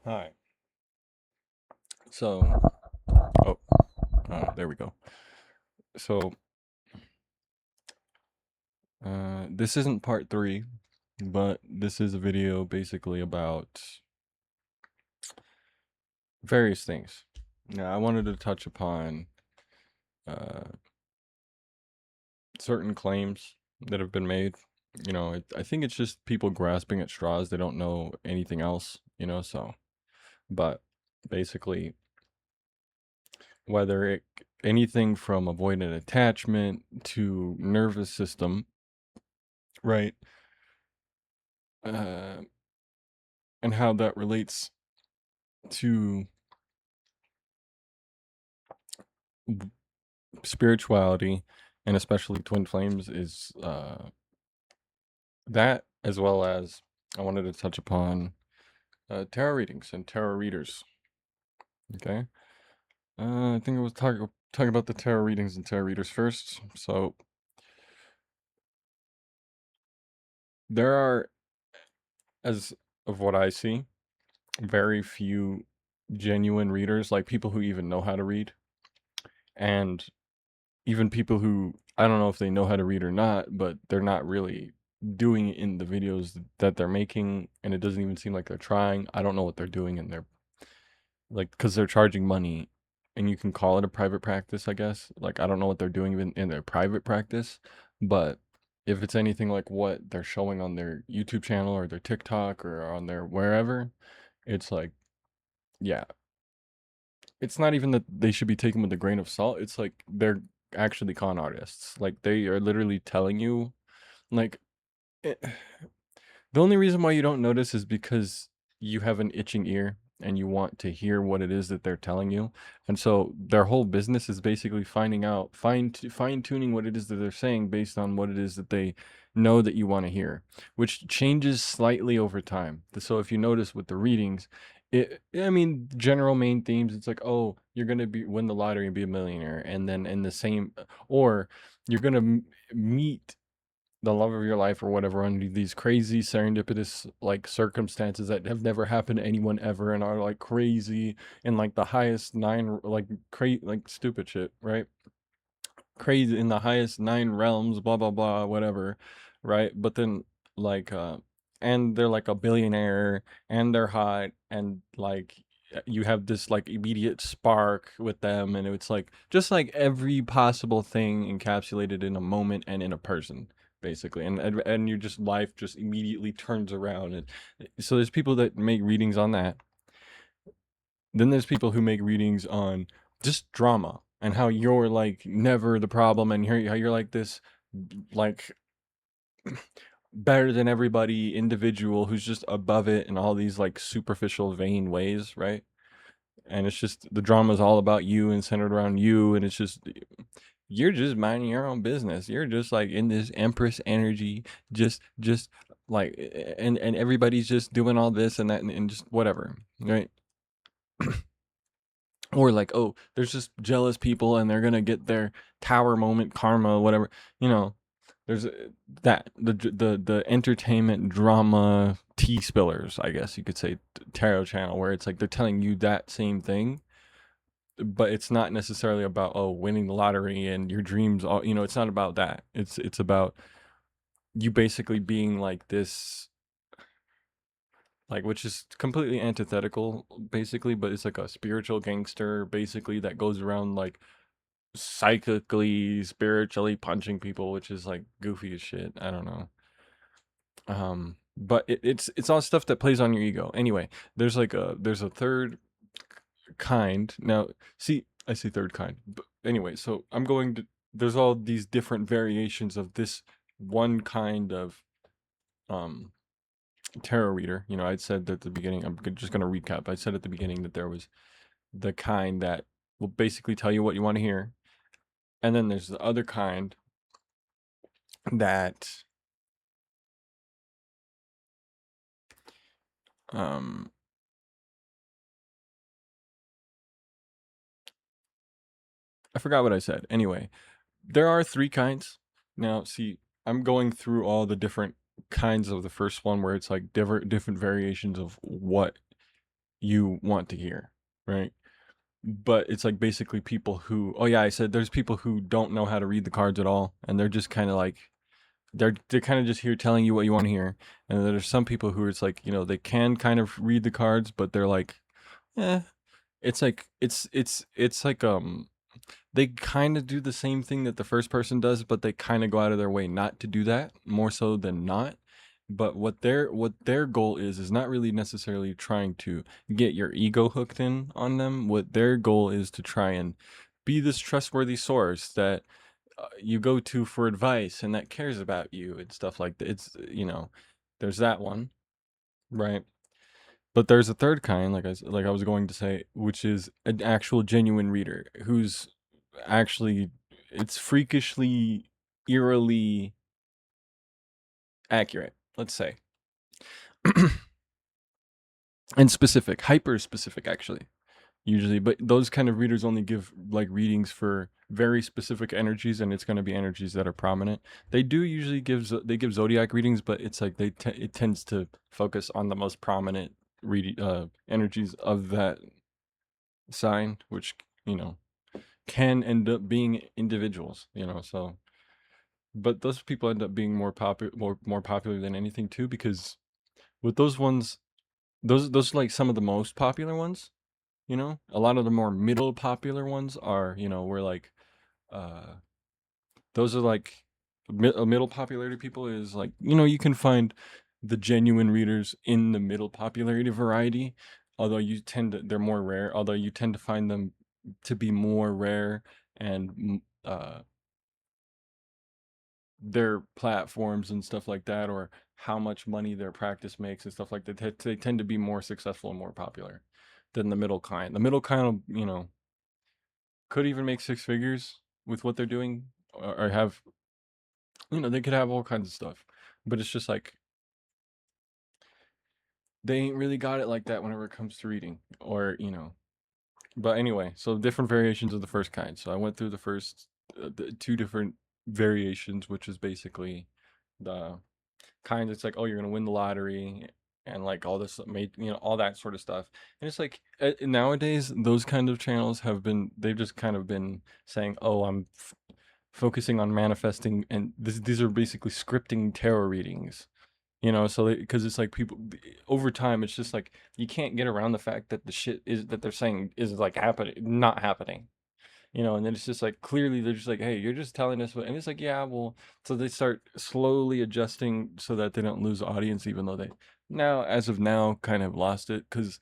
Hi. So, oh, there we go. So, this isn't part three, but this is a video basically about various things. Now, I wanted to touch upon uh, certain claims that have been made. I think it's just people grasping at straws. They don't know anything else, but basically, whether anything from avoidant attachment to nervous system, right? Uh, and how that relates to spirituality, and especially twin flames, is that, as well as I wanted to touch upon tarot readings and tarot readers. Okay. I think I was talking about the tarot readings and tarot readers first. So there are, as of what I see, very few genuine readers, like people who even know how to read, and even people who, I don't know if they know how to read or not, but they're not really doing it in the videos that they're making, and it doesn't even seem like they're trying. I don't know what they're doing, and they're like, because they're charging money, and you can call it a private practice, I guess. Like, I don't know what they're doing even in their private practice, but if it's anything like what they're showing on their YouTube channel or their TikTok or on their wherever, it's like, yeah, it's not even that they should be taken with a grain of salt. It's like they're actually con artists. Like, they are literally telling you, like, it, the only reason why you don't notice is because you have an itching ear and you want to hear what it is that they're telling you. And so their whole business is basically finding out, fine tuning what it is that they're saying based on what it is that they know that you want to hear, which changes slightly over time. So if you notice with the readings, I mean, general main themes, it's like, oh, you're going to win the lottery and be a millionaire. And then in the same, or you're going to meet the love of your life or whatever under these crazy serendipitous like circumstances that have never happened to anyone ever and are like crazy and like the highest nine, like like stupid shit, right? Crazy in the highest nine realms, blah blah blah, whatever, right? But then, like, and they're like a billionaire and they're hot, and like you have this like immediate spark with them, and it's like just like every possible thing encapsulated in a moment and in a person, basically. And your just life just immediately turns around. And so there's people that make readings on that. Then there's people who make readings on just drama and how you're like never the problem, and how you're like this, like, better than everybody individual who's just above it in all these like superficial vain ways, right? And it's just the drama is all about you and centered around you, and it's just you're just minding your own business. You're just like in this empress energy, just like, and everybody's just doing all this and that, and just whatever, right? Or like, oh, there's just jealous people and they're gonna get their tower moment karma, whatever. you know there's that the entertainment drama tea spillers, I guess you could say, tarot channel, where it's like they're telling you that same thing, but it's not necessarily about, oh, winning the lottery and your dreams, all, it's not about that. It's about you basically being like this, like, which is completely antithetical basically, but it's like a spiritual gangster basically that goes around like psychically, spiritually punching people, which is like goofy as shit. I don't know. But it's all stuff that plays on your ego. Anyway, there's a third kind. Now, see, I say third kind. But anyway, so there's all these different variations of this one kind of um tarot reader. I'd said at the beginning, I'm just going to recap. I said at the beginning that there was the kind that will basically tell you what you want to hear. And then there's the other kind that um I forgot what I said. Anyway, there are three kinds. Now, see, I'm going through all the different kinds of the first one, where it's like different variations of what you want to hear, right? But it's like basically people who, oh yeah, I said there's people who don't know how to read the cards at all, and they're just kind of like they're kind of just here telling you what you want to hear. And then there's some people who it's like, they can kind of read the cards, but they're like, eh. It's like it's like they kind of do the same thing that the first person does, but they kind of go out of their way not to do that, more so than not. But what their goal is not really necessarily trying to get your ego hooked in on them. What their goal is to try and be this trustworthy source that you go to for advice and that cares about you and stuff like that. There's that one, right? But there's a third kind, like I was going to say, which is an actual genuine reader who's actually it's freakishly, eerily accurate, let's say, and specific, hyper specific, actually. Usually, but those kind of readers only give like readings for very specific energies, and it's going to be energies that are prominent. They do usually they give zodiac readings, but it's like it tends to focus on the most prominent energies of that sign, which you know can end up being individuals. So but those people end up being more popular than anything too, because with those ones, those are like some of the most popular ones. A lot of the more middle popular ones are, where like uh those are like a middle popularity people is like, you can find the genuine readers in the middle popularity variety, although they're more rare, although you tend to find them to be more rare, and their platforms and stuff like that, or how much money their practice makes and stuff like that, they tend to be more successful and more popular than the middle kind. The middle kind, could even make six figures with what they're doing, or have, they could have all kinds of stuff, but it's just like they ain't really got it like that whenever it comes to reading, or but anyway, so different variations of the first kind. So I went through the two different variations, which is basically the kind that's like, oh, you're gonna win the lottery, and like all this made, all that sort of stuff. And it's like, nowadays those kind of channels they've just kind of been saying, oh, I'm focusing on manifesting, and these are basically scripting tarot readings. So because it's like people over time, it's just like you can't get around the fact that the shit is that they're saying is like happening, not happening. And then it's just like clearly they're just like, hey, you're just telling us and it's like, yeah, well, so they start slowly adjusting so that they don't lose audience, even though they now, as of now, kind of lost it. Because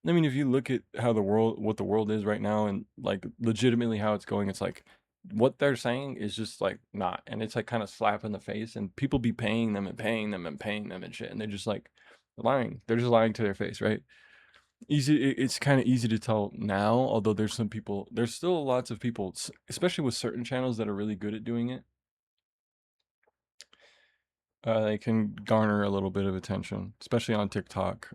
I mean, if you look at what the world is right now, and like legitimately how it's going, it's like what they're saying is just like not, and it's like kind of slap in the face, and people be paying them and paying them and paying them and shit, and they're just like lying. They're just lying to their face, right? It's kind of easy to tell now, although there's still lots of people, especially with certain channels that are really good at doing it. They can garner a little bit of attention, especially on TikTok.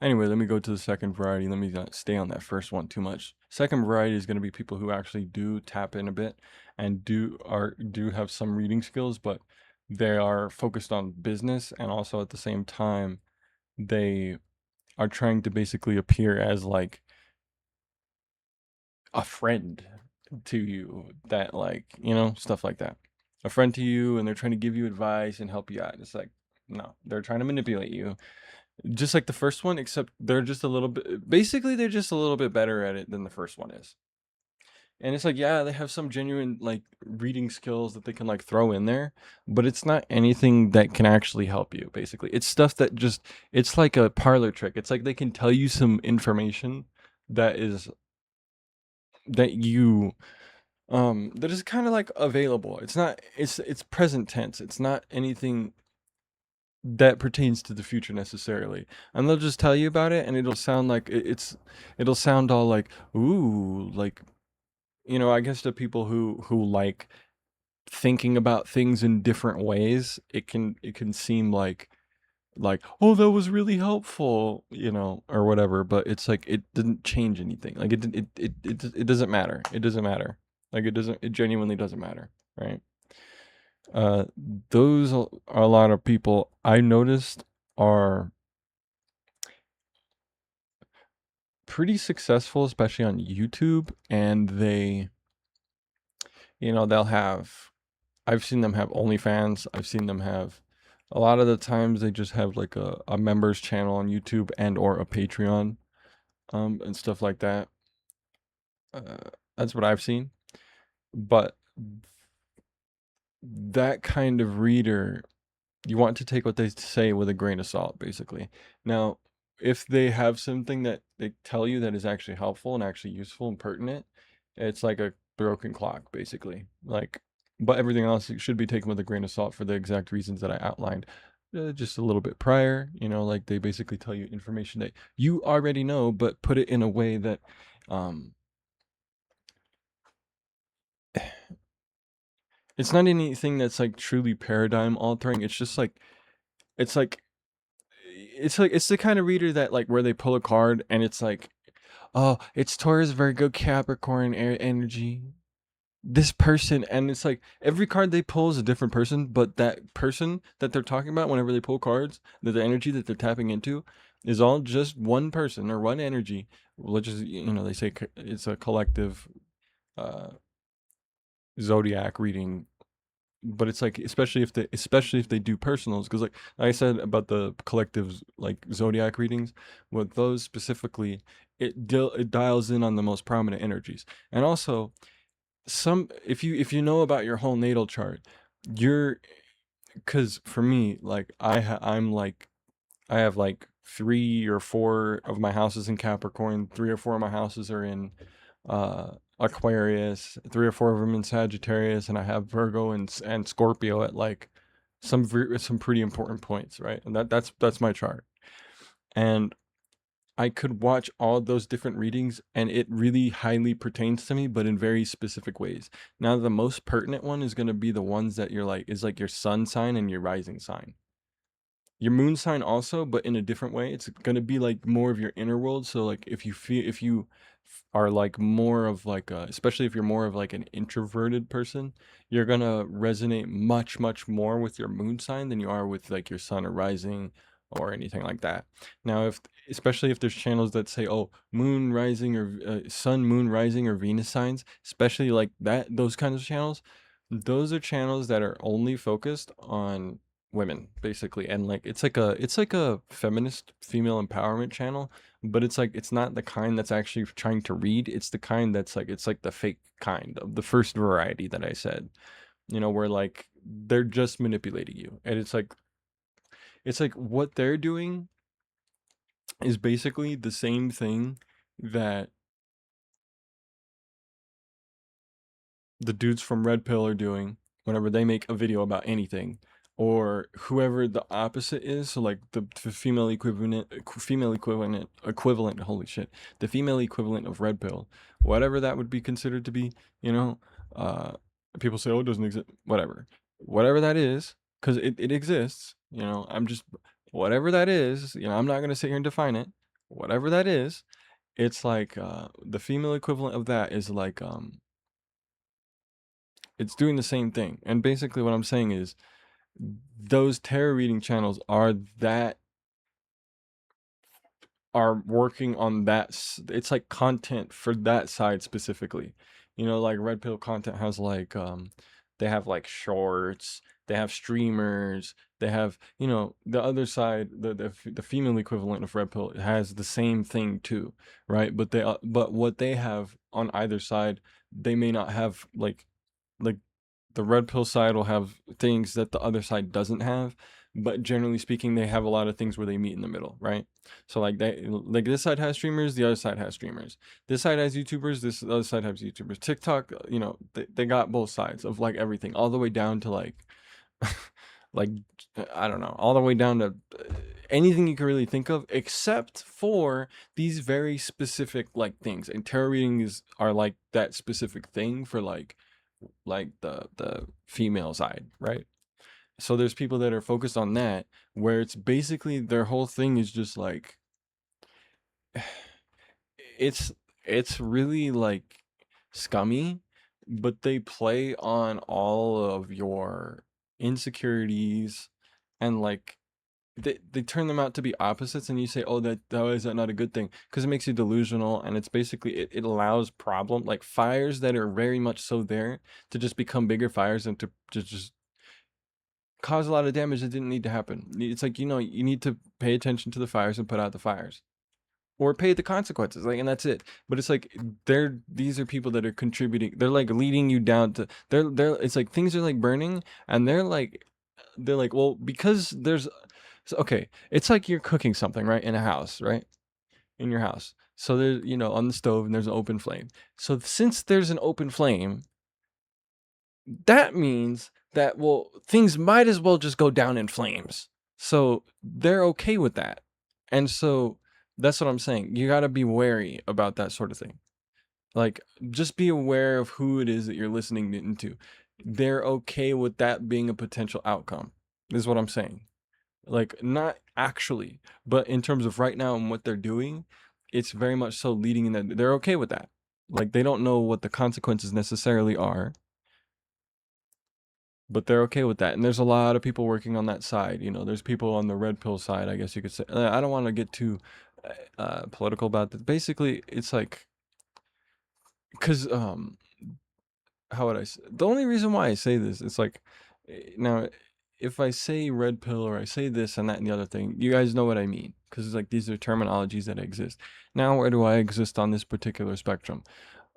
Anyway, let me go to the second variety. Let me not stay on that first one too much. Second variety is going to be people who actually do tap in a bit and do have some reading skills, but they are focused on business, and also at the same time they are trying to basically appear as like a friend to you, that like, stuff like that. A friend to you, and they're trying to give you advice and help you out. It's like, no, they're trying to manipulate you. Just like the first one, except they're just a little bit better at it than the first one is. And it's like, yeah, they have some genuine like reading skills that they can like throw in there, but it's not anything that can actually help you, basically. It's stuff that it's like a parlor trick. It's like they can tell you some information that is that you that is kind of like available. It's present tense. It's not anything that pertains to the future necessarily. And they'll just tell you about it, and it'll sound like it'll sound all like, ooh, like, I guess to people who like thinking about things in different ways, it can seem like, oh, that was really helpful, or whatever, but it's like it didn't change anything. Like it doesn't matter. It doesn't matter. Like it genuinely doesn't matter, right? uh those are a lot of people I noticed are pretty successful, especially on YouTube, and they'll have, I've seen them have OnlyFans. I've seen them have, a lot of the times they just have like a members channel on YouTube and or a Patreon, and stuff like that. That's what I've seen. But that kind of reader, you want to take what they say with a grain of salt, basically. Now, if they have something that they tell you that is actually helpful and actually useful and pertinent, it's like a broken clock, basically. Like, but everything else should be taken with a grain of salt for the exact reasons that I outlined just a little bit prior. Like they basically tell you information that you already know, but put it in a way that, um, it's not anything that's like truly paradigm altering. It's like it's the kind of reader that like where they pull a card and it's like, oh, it's Taurus, Virgo, Capricorn, air energy. This person, and it's like every card they pull is a different person, but that person that they're talking about whenever they pull cards, the energy that they're tapping into, is all just one person or one energy, which is they say it's a collective uh, zodiac reading. But it's like especially if they do personals, because like I said about the collectives like zodiac readings, with those specifically, it dials in on the most prominent energies. And also, some if you know about your whole natal chart, you're because for me, like I'm like I have like 3 or 4 of my houses in Capricorn, 3 or 4 of my houses are in Aquarius, 3 or 4 of them in Sagittarius, and I have Virgo and Scorpio at like some pretty important points, right? And that's my chart. And I could watch all those different readings and it really highly pertains to me, but in very specific ways. Now, the most pertinent one is going to be the ones that you're like, is like your sun sign and your rising sign. Your moon sign also, but in a different way. It's going to be like more of your inner world. So like if you are like more of like especially if you're more of like an introverted person, you're going to resonate much much more with your moon sign than you are with like your sun or rising or anything like that. Now, if especially if there's channels that say, oh, moon rising or sun, moon rising or Venus signs, especially like that, those kinds of channels, those are channels that are only focused on women, basically. And like it's like a feminist female empowerment channel, but it's like it's not the kind that's actually trying to read. It's the kind that's like it's like the fake kind of the first variety that I said, where like they're just manipulating you. And it's like what they're doing is basically the same thing that the dudes from Red Pill are doing whenever they make a video about anything, or whoever the opposite is. So like the female equivalent. Holy shit, the female equivalent of Red Pill, whatever that would be considered to be. You know, uh, people say, oh, it doesn't exist. Whatever that is, because it exists. I'm just whatever that is. I'm not gonna sit here and define it. Whatever that is, it's like the female equivalent of that is like it's doing the same thing. And basically what I'm saying is those tarot reading channels are working on it's like content for that side specifically. Like Red Pill content has like they have like shorts, they have streamers, they have, the other side, the female equivalent of Red Pill has the same thing too, right? But what they have on either side, they may not have like the Red Pill side will have things that the other side doesn't have, but generally speaking, they have a lot of things where they meet in the middle, right? So like this side has streamers, the other side has streamers. This side has YouTubers, this other side has YouTubers. TikTok, they got both sides of like everything, all the way down to like, like I don't know, all the way down to anything you can really think of, except for these very specific like things. And tarot readings are like that specific thing for like the female side, right? So there's people that are focused on that, where it's basically their whole thing is just like it's it's really like scummy, but they play on all of your insecurities and like they turn them out to be opposites, and you say, oh, that how is that not a good thing? Because it makes you delusional, and it's basically it allows problem like fires that are very much so there to just become bigger fires and to just cause a lot of damage that didn't need to happen. It's like, you need to pay attention to the fires and put out the fires, or pay the consequences, like, and that's it. But it's like these are people that are contributing. They're like leading you down to they're it's like things are like burning, and they're like, well, because there's so, okay, it's like you're cooking something, right, in a house, right, in your house. So there's, on the stove, and there's an open flame. So since there's an open flame, that means that, well, things might as well just go down in flames. So they're okay with that. And so that's what I'm saying. You got to be wary about that sort of thing. Like, just be aware of who it is that you're listening into. They're okay with that being a potential outcome, is what I'm saying. Like, not actually, but in terms of right now and what they're doing, it's very much so leading in that they're okay with that. Like, they don't know what the consequences necessarily are, but they're okay with that. And there's a lot of people working on that side. There's people on the red pill side, I guess you could say. I don't want to get too political about that. Basically, it's like, because how would I say? The only reason why I say this, it's like, now, if I say red pill or I say this and that and the other thing, you guys know what I mean, because it's like these are terminologies that exist. Now, where do I exist on this particular spectrum?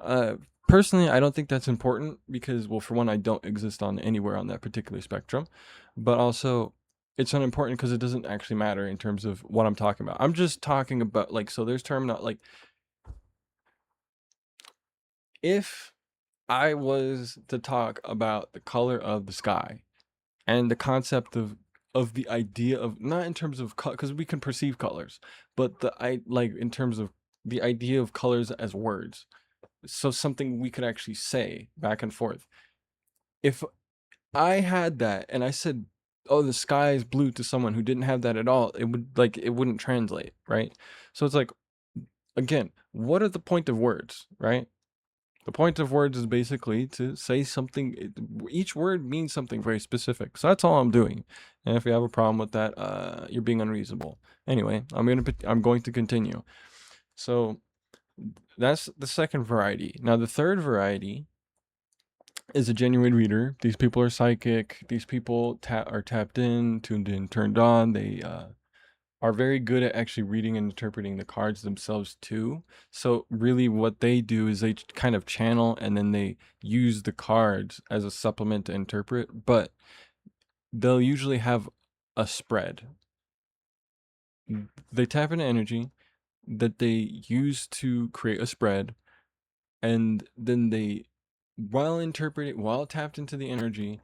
Uh, Personally, I don't think that's important because, well, for one, I don't exist on anywhere on that particular spectrum, but also it's unimportant because it doesn't actually matter in terms of what I'm talking about. I'm just talking about, like, so there's like, if I was to talk about the color of the sky and the concept of the idea of, not in terms of because we can perceive colors, but I like in terms of the idea of colors as words. So something we could actually say back and forth. If I had that and I said, "Oh, the sky is blue" to someone who didn't have that at all, it wouldn't translate, right? So it's like, again, what are the point of words, right? The point of words is basically to say something. Each word means something very specific. So that's all I'm doing. And if you have a problem with that, you're being unreasonable. Anyway, I'm going to continue. So that's the second variety. Now the third variety is a genuine reader. These people are psychic. These people are tapped in, tuned in, turned on. They are very good at actually reading and interpreting the cards themselves too. So really what they do is they kind of channel, and then they use the cards as a supplement to interpret, but they'll usually have a spread. They tap into energy that they use to create a spread, and then they, while tapped into the energy,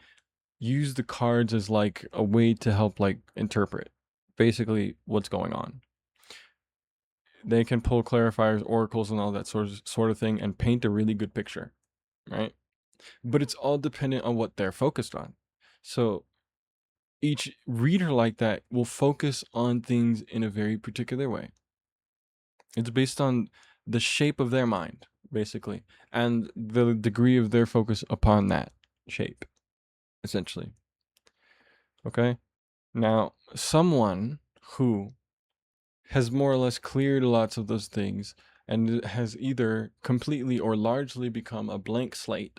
use the cards as like a way to help like interpret basically what's going on. They can pull clarifiers, oracles, and all that sort of thing, and paint a really good picture, right? But it's all dependent on what they're focused on. So each reader like that will focus on things in a very particular way. It's based on the shape of their mind, basically, and the degree of their focus upon that shape, essentially. Okay? Now, someone who has more or less cleared lots of those things and has either completely or largely become a blank slate,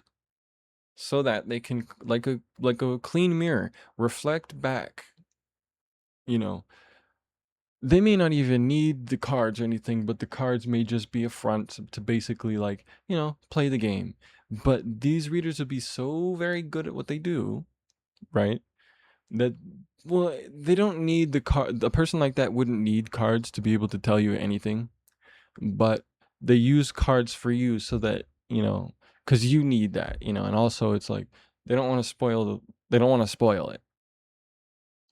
so that they can, like a clean mirror, reflect back. you know they may not even need the cards or anything, but the cards may just be a front to basically, like, play the game. But these readers would be so very good at what they do, right, that, well, they don't need the card. A person like that wouldn't need cards to be able to tell you anything, but they use cards for you so that, because you need that, and also it's like they don't want to spoil it,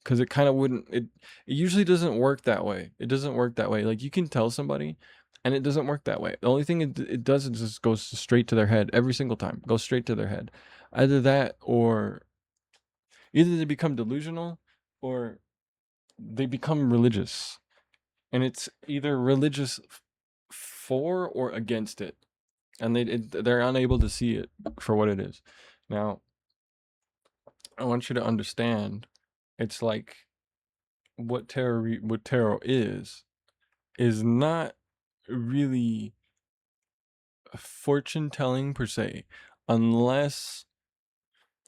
because it kind of wouldn't it usually doesn't work that way. It doesn't work that way. Like, you can tell somebody, and it doesn't work that way. The only thing it does is just goes straight to their head every single time. Goes straight to their head. Either that, or either they become delusional, or they become religious, and it's either religious for or against it, and they're unable to see it for what it is. Now, I want you to understand, it's like, what tarot is not really fortune telling per se, unless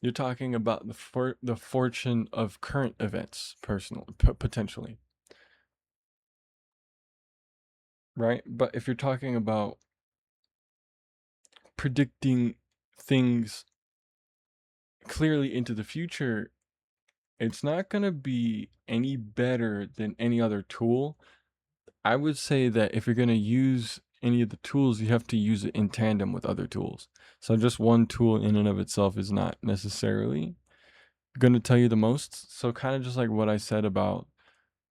you're talking about the fortune of current events, potentially, right? But if you're talking about predicting things clearly into the future, it's not going to be any better than any other tool. I would say that if you're going to use any of the tools, you have to use it in tandem with other tools. So just one tool in and of itself is not necessarily going to tell you the most. So kind of just like what I said about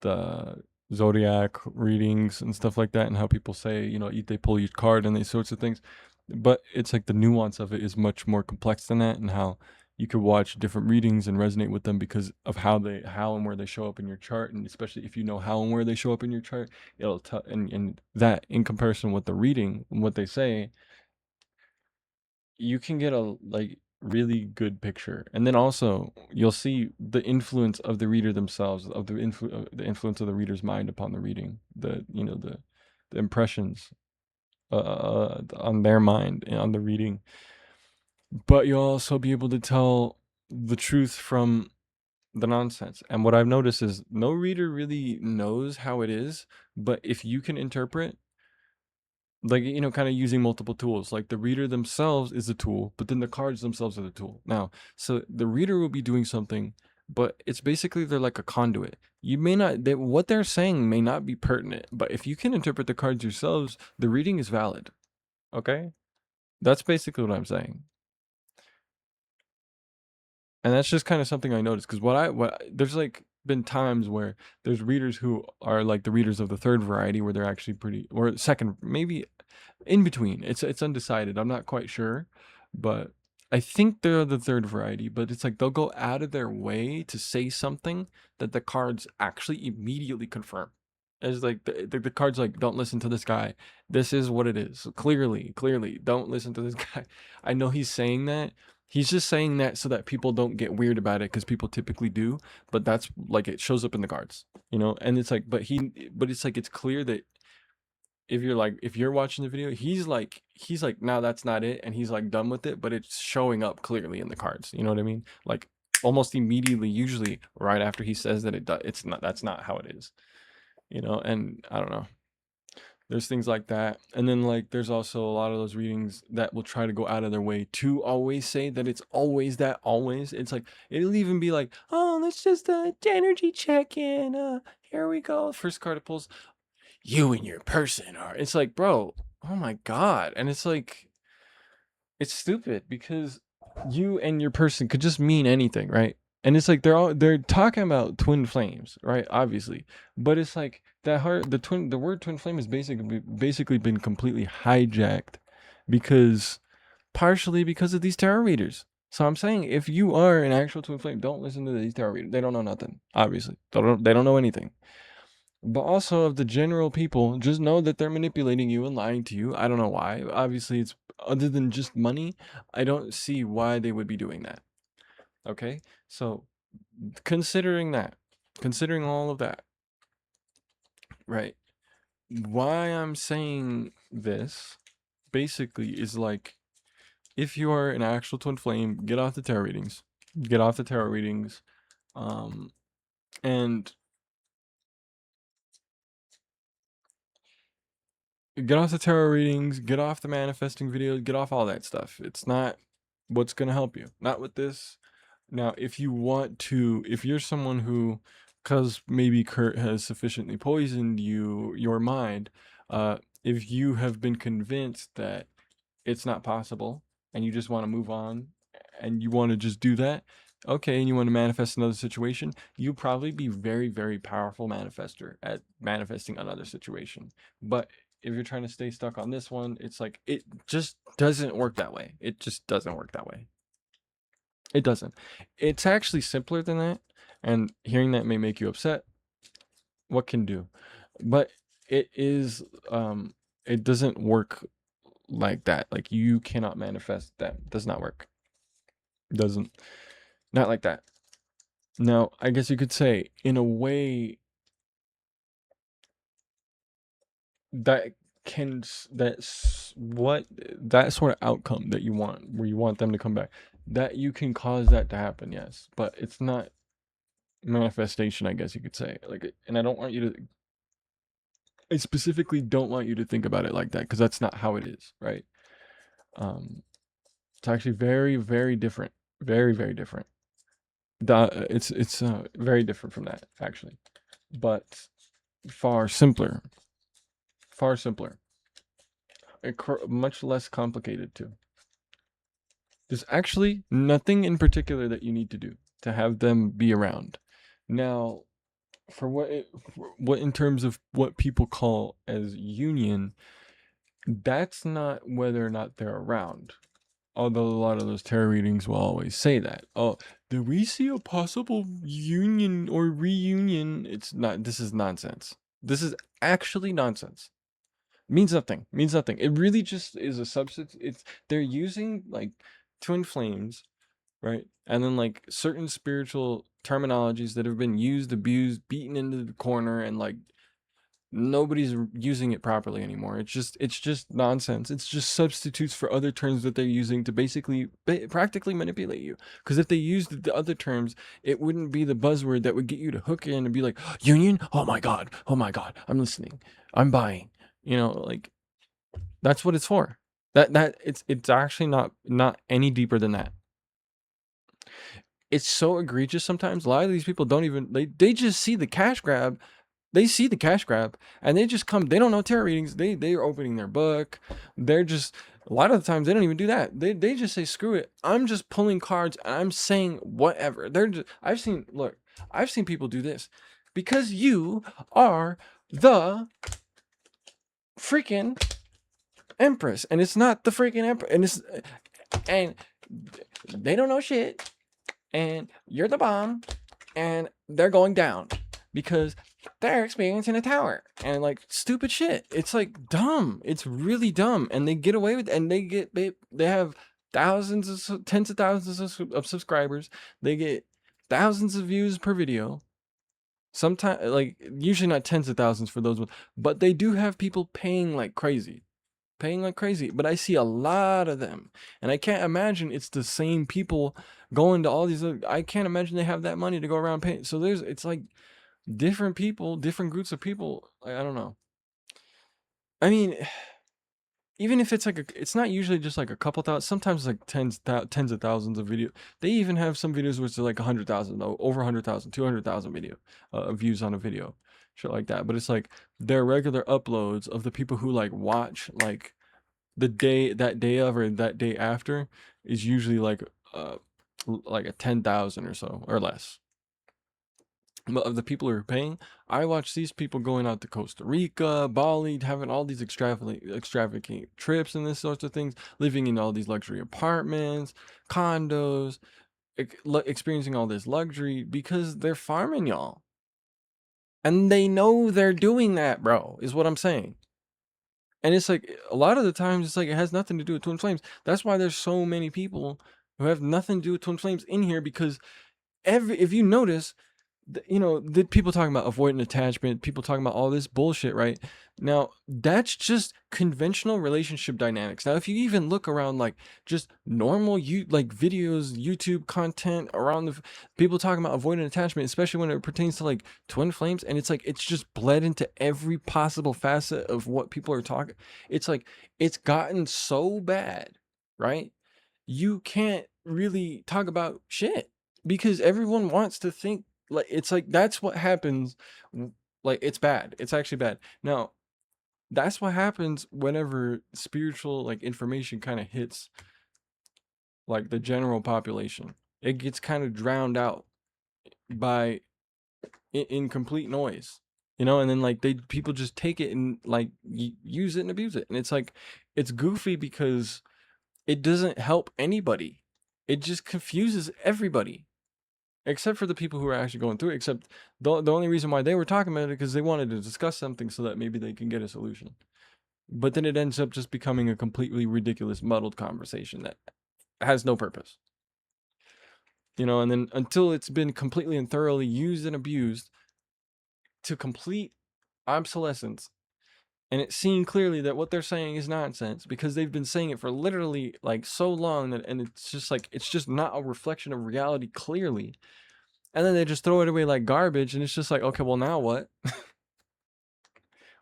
the zodiac readings and stuff like that, and how people say, they pull each card and these sorts of things. But it's like the nuance of it is much more complex than that, and how you could watch different readings and resonate with them because of how and where they show up in your chart. And especially if you know how and where they show up in your chart, it'll tell. And that in comparison with the reading and what they say, you can get a really good picture. And then also you'll see the influence of the reader themselves, of the influence of the reader's mind upon the reading, the impressions on their mind and on the reading. But you'll also be able to tell the truth from the nonsense. And what I've noticed is no reader really knows how it is, but if you can interpret, kind of using multiple tools, like the reader themselves is a tool, but then the cards themselves are the tool. Now, so the reader will be doing something, but it's basically they're like a conduit. You may not, what they're saying may not be pertinent, but if you can interpret the cards yourselves, the reading is valid. Okay? That's basically what I'm saying. And that's just kind of something I noticed, because there's been times where there's readers who are like the readers of the third variety, where they're actually pretty, or second, maybe in between. It's undecided. I'm not quite sure, but I think they're the third variety. But it's like they'll go out of their way to say something that the cards actually immediately confirm. As like the cards like, don't listen to this guy. This is what it is. Clearly, don't listen to this guy. I know he's saying that. He's just saying that so that people don't get weird about it, because people typically do. But that's like, it shows up in the cards, And it's like, but it's like, it's clear that if you're watching the video, he's like, no, that's not it, and he's like done with it, but it's showing up clearly in the cards. You know what I mean? Like almost immediately, usually right after he says that it's not, that's not how it is. And I don't know. There's things like that. And then like there's also a lot of those readings that will try to go out of their way to always say that it's always that always. It's like, it'll even be like, oh, let's just energy check in. Here we go. First card it pulls, you and your person are. It's like, bro, oh my god. And it's like, it's stupid, because you and your person could just mean anything, right? And it's like they're talking about twin flames, right? Obviously. But it's like the word twin flame has basically been completely hijacked, because partially because of these tarot readers. So I'm saying, if you are an actual twin flame, don't listen to these tarot readers. They don't know nothing. Obviously. They don't know anything. But also, of the general people, just know that they're manipulating you and lying to you. I don't know why. Obviously, it's other than just money. I don't see why they would be doing that. Okay? So, considering all of that, right? Why I'm saying this basically is like, if you are an actual twin flame, get off the tarot readings. Get off the tarot readings. And get off the tarot readings, get off the manifesting videos, get off all that stuff. It's not what's going to help you. Not with this. Now, if you're someone who, because maybe Kurt has sufficiently poisoned your mind, if you have been convinced that it's not possible and you just want to move on and you want to just do that, okay, and you want to manifest another situation, you'll probably be very, very powerful manifester at manifesting another situation. But if you're trying to stay stuck on this one, it's like, it just doesn't work that way. It just doesn't work that way. It doesn't. It's actually simpler than that, and hearing that may make you upset. What can do? But it is, it doesn't work like that. Like, you cannot manifest that. Does not work. Doesn't. Not like that. Now, I guess you could say, in a way, that that's what that sort of outcome that you want, where you want them to come back, that you can cause that to happen, yes, but it's not manifestation, I guess you could say. Like, and I don't want you to, I specifically don't want you to think about it like that, because that's not how it is, right? um it's actually very, very different, very, very different. It's very different from that, actually, but far simpler, far simpler, much less complicated too. There's actually nothing in particular that you need to do to have them be around. Now, for what in terms of what people call as union, that's not whether or not they're around. Although a lot of those tarot readings will always say that. Oh, do we see a possible union or reunion? It's not. This is nonsense. This is actually nonsense. Means nothing. Means nothing. It really just is a substitute. It's they're using like twin flames, right? And then like certain spiritual terminologies that have been used, abused, beaten into the corner, and like nobody's using it properly anymore. It's just nonsense. It's just substitutes for other terms that they're using to basically practically manipulate you. Because if they used the other terms, it wouldn't be the buzzword that would get you to hook in and be like, union, oh my god, oh my god, I'm listening, I'm buying, like that's what it's for. That it's actually not any deeper than that. It's so egregious sometimes. A lot of these people don't even, they just see the cash grab. They see the cash grab and they just come. They don't know tarot readings. They're opening their book. They're just, a lot of the times they don't even do that. They just say, screw it, I'm just pulling cards and I'm saying whatever. They're just, I've seen people do this. Because you are the freaking empress, and it's not the freaking empress, and they don't know shit, and you're the bomb, and they're going down because they're experiencing a tower and like stupid shit. It's like dumb. It's really dumb, and they get away with it, and they have thousands of, tens of thousands of subscribers. They get thousands of views per video. Sometimes, like, usually not tens of thousands for those ones, but they do have people paying like crazy, but I see a lot of them, and I can't imagine it's the same people going to all these I can't imagine they have that money to go around paying. So it's like different people, different groups of people. I don't know. I mean, even if it's like it's not usually just like a couple thousand. Sometimes it's like tens of thousands of video. They even have some videos which are like 100,000, over 100,000, 200,000 video views on a video, shit like that. But it's like their regular uploads of the people who like watch like that day of or that day after is usually like a 10,000 or so or less. But of the people who are paying, I watch these people going out to Costa Rica, Bali, having all these extravagant trips and this sorts of things, living in all these luxury apartments, condos, experiencing all this luxury because they're farming y'all. And they know they're doing that, bro, is what I'm saying. And it's like a lot of the times it's like it has nothing to do with twin flames. That's why there's so many people who have nothing to do with twin flames in here, because if you notice, the people talking about avoidant attachment, people talking about all this bullshit, right? Now, that's just conventional relationship dynamics. Now, if you even look around, like just normal videos, YouTube content around the people talking about avoidant attachment, especially when it pertains to like twin flames, and it's like it's just bled into every possible facet of what people are talking. It's like it's gotten so bad, right? You can't really talk about shit because everyone wants to think like it's like that's what happens. Like it's bad. It's actually bad. Now, that's what happens whenever spiritual like information kind of hits like the general population. It gets kind of drowned out by in complete noise. And then like people just take it and like use it and abuse it. And it's like it's goofy because it doesn't help anybody. It just confuses everybody. Except for the people who are actually going through it. Except the only reason why they were talking about it because they wanted to discuss something so that maybe they can get a solution. But then it ends up just becoming a completely ridiculous, muddled conversation that has no purpose. And then until it's been completely and thoroughly used and abused to complete obsolescence, And it's seen clearly that what they're saying is nonsense because they've been saying it for literally like so long that, and it's just like, it's just not a reflection of reality clearly. And then they just throw it away like garbage, and it's just like, okay, well, now what?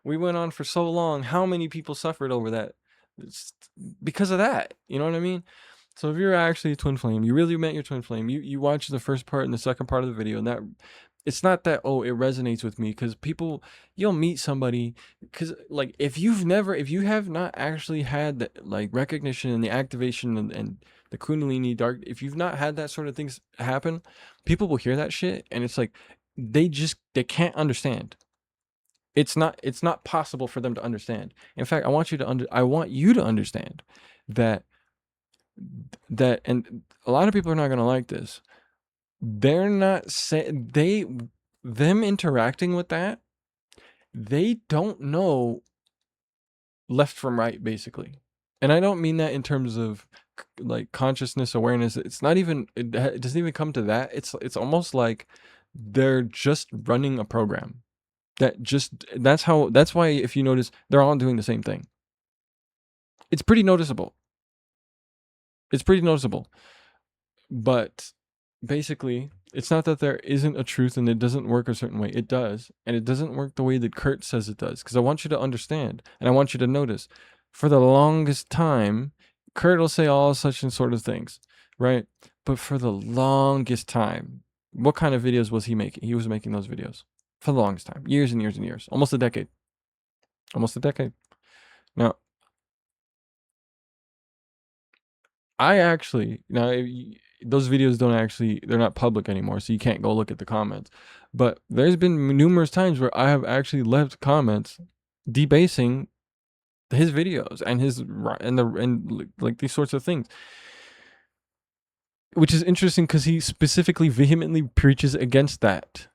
We went on for so long. How many people suffered over that? It's because of that. You know what I mean? So if you're actually a twin flame, you really met your twin flame. You watch the first part and the second part of the video, and that it's not that, oh, it resonates with me, because people, you'll meet somebody, because like if you have not actually had the like recognition and the activation and the kundalini dark, if you've not had that sort of things happen, people will hear that shit and it's like they can't understand. It's not possible for them to understand. In fact, I want you to understand that and a lot of people are not going to like this. They're not saying them interacting with that, they don't know left from right, basically. And I don't mean that in terms of like consciousness awareness. It's not even, it doesn't even come to that. It's almost like they're just running a program that's why, if you notice, they're all doing the same thing. It's pretty noticeable. But basically, it's not that there isn't a truth and it doesn't work a certain way. It does, and it doesn't work the way that Kurt says it does. Because I want you to understand, and I want you to notice, for the longest time, Kurt will say all such and sort of things, right? But for the longest time, what kind of videos was he making? He was making those videos for the longest time, years and years and years, almost a decade. Now, I actually now those videos they're not public anymore, so you can't go look at the comments. But there's been numerous times where I have actually left comments debasing his videos and like these sorts of things, which is interesting because he specifically vehemently preaches against that.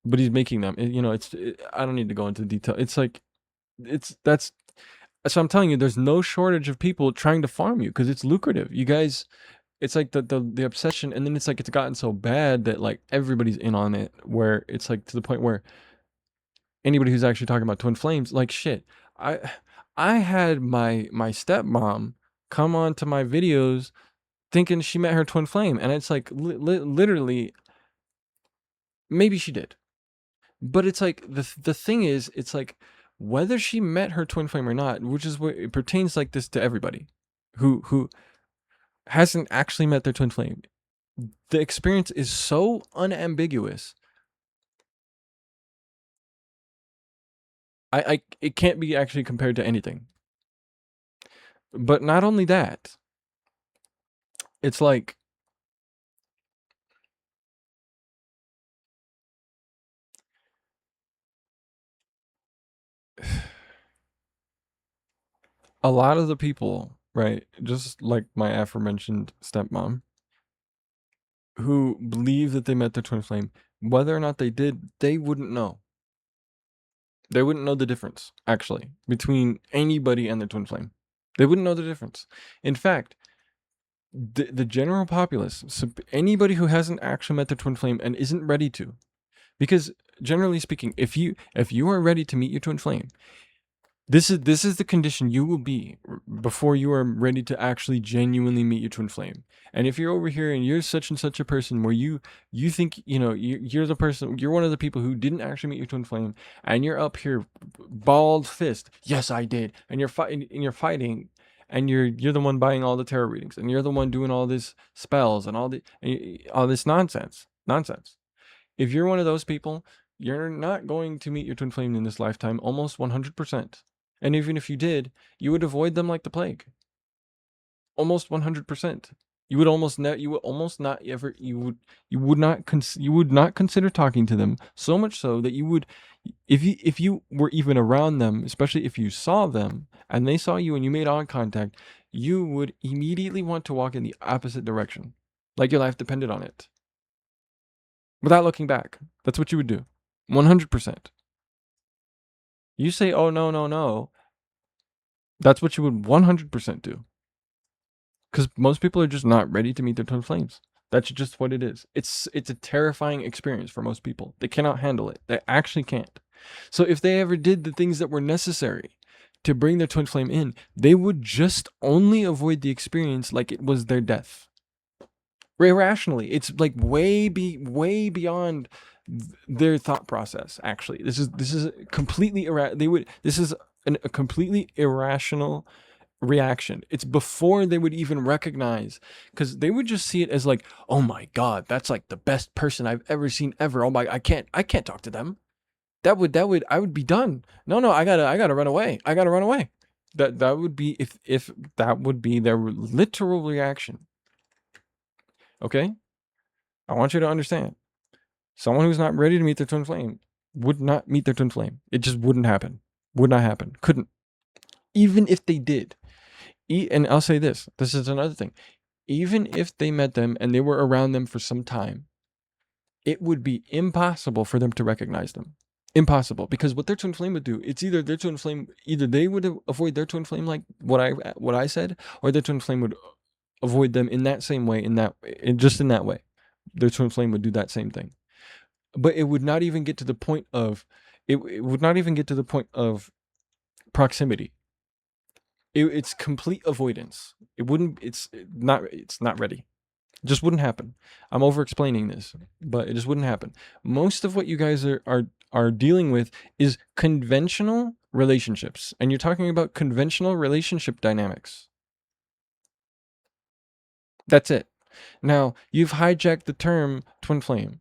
But he's making them. I don't need to go into detail. It's like that's. So I'm telling you, there's no shortage of people trying to farm you because it's lucrative. You guys, it's like the obsession, and then it's like it's gotten so bad that like everybody's in on it, where it's like to the point where anybody who's actually talking about twin flames, like shit. I had my stepmom come on to my videos thinking she met her twin flame, and it's like literally maybe she did, but it's like the thing is, it's like whether she met her twin flame or not, which is what it pertains like this to everybody who hasn't actually met their twin flame. The experience is so unambiguous. It can't be actually compared to anything. But not only that, it's like a lot of the people, right, just like my aforementioned stepmom, who believe that they met their twin flame, whether or not they did, they wouldn't know. They wouldn't know the difference, actually, between anybody and their twin flame. They wouldn't know the difference. In fact, the general populace, so anybody who hasn't actually met their twin flame and isn't ready to, because generally speaking, if you are ready to meet your twin flame, this is the condition you will be before you are ready to actually genuinely meet your twin flame. And if you're over here and you're such and such a person where you think, you're the person, you're one of the people who didn't actually meet your twin flame, and you're up here bald fist, yes I did, and you're fighting, and you're the one buying all the tarot readings, and you're the one doing all this spells and all this nonsense. If you're one of those people, you're not going to meet your twin flame in this lifetime, almost 100%. And even if you did, you would avoid them like the plague. Almost 100%. You would not consider talking to them, so much so that you would, if you were even around them, especially if you saw them and they saw you and you made eye contact, you would immediately want to walk in the opposite direction, like your life depended on it. Without looking back. That's what you would do. 100%. You say, oh, no, no, no. That's what you would 100% do. Because most people are just not ready to meet their twin flames. That's just what it is. It's a terrifying experience for most people. They cannot handle it. They actually can't. So if they ever did the things that were necessary to bring their twin flame in, they would just only avoid the experience like it was their death. Irrationally, it's like way beyond their thought process. Actually, this is completely this is a completely irrational reaction. It's before they would even recognize, because they would just see it as like, oh my god, that's like the best person I've ever seen ever. Oh my, I can't talk to them. I would be done. No, I gotta run away. I gotta run away. That would be, if that would be their literal reaction. Okay, I want you to understand. Someone who's not ready to meet their twin flame would not meet their twin flame. It just wouldn't happen. Would not happen. Couldn't. Even if they did. And I'll say this. This is another thing. Even if they met them and they were around them for some time, it would be impossible for them to recognize them. Impossible. Because what their twin flame would do, it's either their twin flame, either they would avoid their twin flame like what I said, or their twin flame would avoid them in that same way, just in that way. Their twin flame would do that same thing. But it would not even get to the point of, it would not even get to the point of proximity. It's complete avoidance. It's not ready. It just wouldn't happen. I'm over explaining this, but it just wouldn't happen. Most of what you guys are dealing with is conventional relationships, and you're talking about conventional relationship dynamics. That's it. Now, you've hijacked the term twin flame.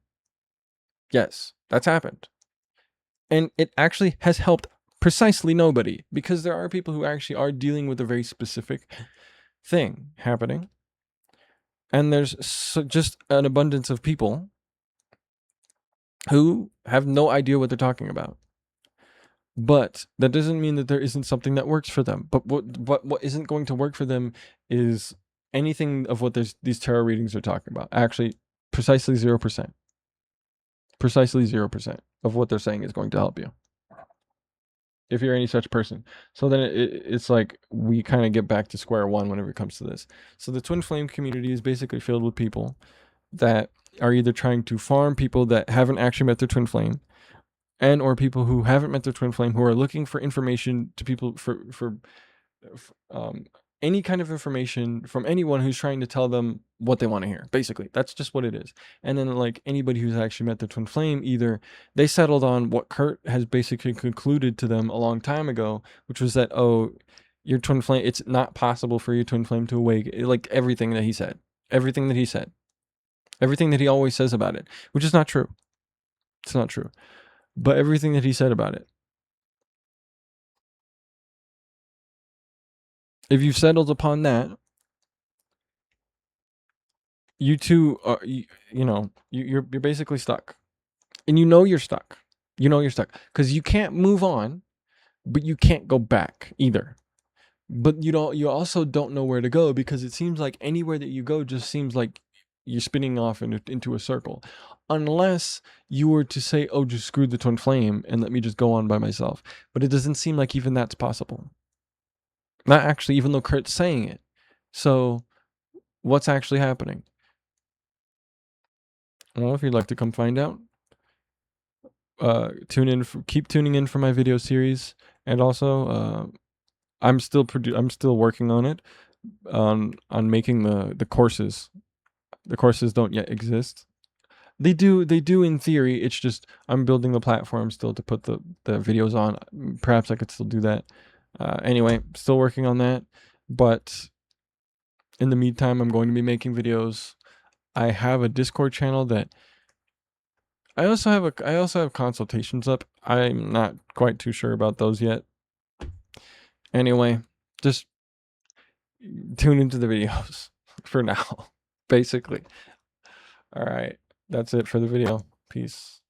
Yes, that's happened. And it actually has helped precisely nobody, because there are people who actually are dealing with a very specific thing happening. And there's just an abundance of people who have no idea what they're talking about. But that doesn't mean that there isn't something that works for them. But what isn't going to work for them is anything of what these tarot readings are talking about. Actually, precisely 0%. Precisely 0% of what they're saying is going to help you, if you're any such person. So then it's like we kind of get back to square one whenever it comes to this. So the twin flame community is basically filled with people that are either trying to farm people that haven't actually met their twin flame, and or people who haven't met their twin flame who are looking for information to people for any kind of information from anyone who's trying to tell them what they want to hear. Basically, that's just what it is. And then like anybody who's actually met their twin flame, either they settled on what Kurt has basically concluded to them a long time ago, which was that, oh, your twin flame, it's not possible for your twin flame to awake. Like everything that he said, everything that he always says about it, which is not true. It's not true. But everything that he said about it. If you've settled upon that, you two are, you're basically stuck. And you're stuck. You're stuck. Because you can't move on, but you can't go back either. But you also don't know where to go, because it seems like anywhere that you go just seems like you're spinning off into a circle. Unless you were to say, oh, just screw the twin flame and let me just go on by myself. But it doesn't seem like even that's possible. Not actually, even though Kurt's saying it. So what's actually happening? Well, if you'd like to come find out, keep tuning in for my video series. And also, I'm still working on it, on making the courses. The courses don't yet exist. They do in theory. It's just I'm building the platform still to put the videos on. Perhaps I could still do that. Anyway, still working on that. But in the meantime, I'm going to be making videos. I have a Discord channel that I also have consultations up. I'm not quite too sure about those yet. Anyway, just tune into the videos for now, basically. All right, that's it for the video. Peace.